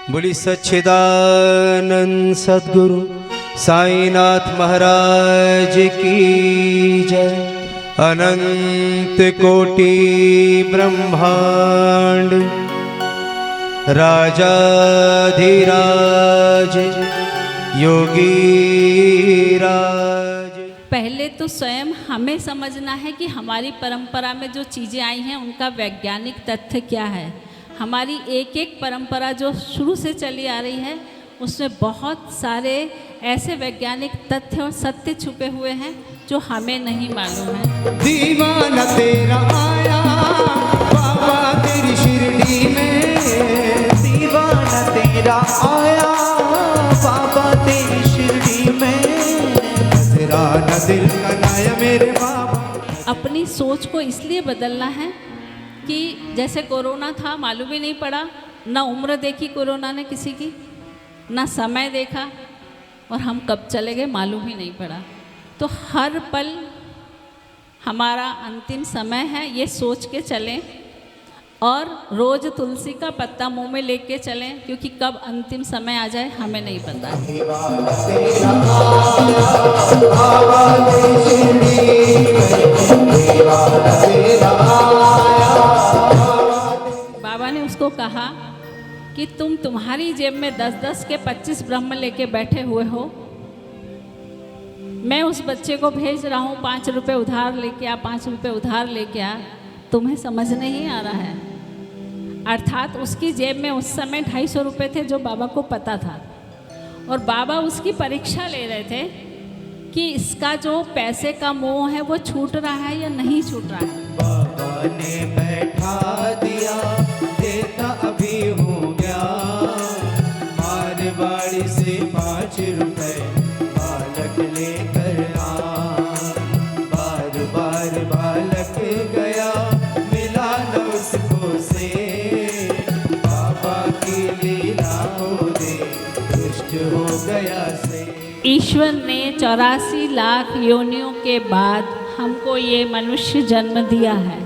बोली सच्चिदानंद सद्गुरु साईनाथ महाराज की जय। अनंत कोटि ब्रह्मांड राजाधिराज योगीराज। पहले तो स्वयं हमें समझना है कि हमारी परंपरा में जो चीज़ें आई हैं उनका वैज्ञानिक तथ्य क्या है। हमारी एक एक परंपरा जो शुरू से चली आ रही है उसमें बहुत सारे ऐसे वैज्ञानिक तथ्य और सत्य छुपे हुए हैं जो हमें नहीं मालूम है। दीवाना तेरा आया बाबा तेरी शिरडी में, दीवाना तेरा आया बाबा तेरी शिरडी में, नजराना दिल कनाया मेरे बाबा। अपनी सोच को इसलिए बदलना है कि जैसे कोरोना था मालूम ही नहीं पड़ा, ना उम्र देखी कोरोना ने किसी की, ना समय देखा, और हम कब चले गए मालूम ही नहीं पड़ा। तो हर पल हमारा अंतिम समय है, ये सोच के चलें और रोज़ तुलसी का पत्ता मुंह में लेके चलें, क्योंकि कब अंतिम समय आ जाए हमें नहीं पता। बाबा ने उसको कहा कि तुम्हारी जेब में 10-10 के 25 ब्रह्म लेके बैठे हुए हो, मैं उस बच्चे को भेज रहा हूँ 5 रुपये उधार लेके आ, 5 रुपये उधार लेके आ, तुम्हें समझ नहीं आ रहा है। अर्थात उसकी जेब में उस समय 250 रुपये थे जो बाबा को पता था, और बाबा उसकी परीक्षा ले रहे थे कि इसका जो पैसे का मोह है वो छूट रहा है या नहीं छूट रहा है। बाबा ने बैठा दिया देता अभी हो गया, मारवाड़ी से 5 रुपए बालक लेकर आ, बार बार बालक गया मिला न उसको से, बाबा की लीला हो दे दुष्ट हो गया से। ईश्वर ने 84 लाख योनियों के बाद हमको ये मनुष्य जन्म दिया है।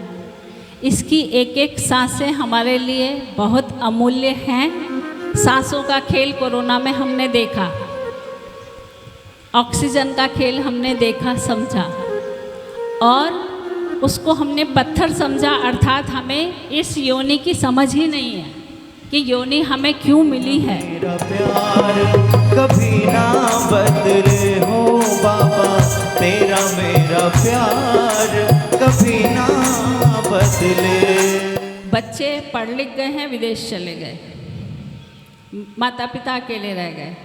इसकी एक एक सांसें हमारे लिए बहुत अमूल्य हैं। सांसों का खेल कोरोना में हमने देखा, ऑक्सीजन का खेल हमने देखा समझा, और उसको हमने पत्थर समझा। अर्थात हमें इस योनि की समझ ही नहीं है कि योनि हमें क्यों मिली है। मेरा प्यार कभी ना बदले हो बाबा, तेरा मेरा प्यार कभी ना बदले। बच्चे पढ़ लिख गए हैं, विदेश चले गए, माता पिता अकेले रह गए।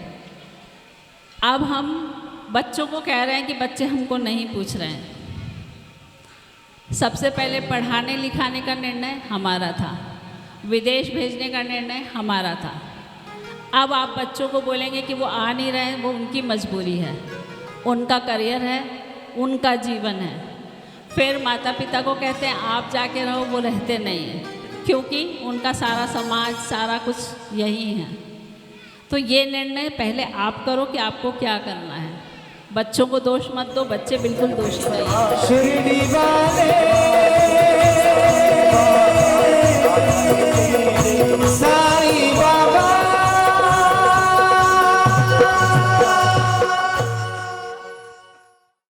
अब हम बच्चों को कह रहे हैं कि बच्चे हमको नहीं पूछ रहे हैं। सबसे पहले पढ़ाने लिखाने का निर्णय हमारा था, विदेश भेजने का निर्णय हमारा था। अब आप बच्चों को बोलेंगे कि वो आ नहीं रहे, वो उनकी मजबूरी है, उनका करियर है, उनका जीवन है। फिर माता पिता को कहते हैं आप जाके रहो, वो रहते नहीं हैं, क्योंकि उनका सारा समाज सारा कुछ यही है। तो ये निर्णय पहले आप करो कि आपको क्या करना है। बच्चों को दोष मत दो, बच्चे बिल्कुल दोषी नहीं हैं। शिरडी वाले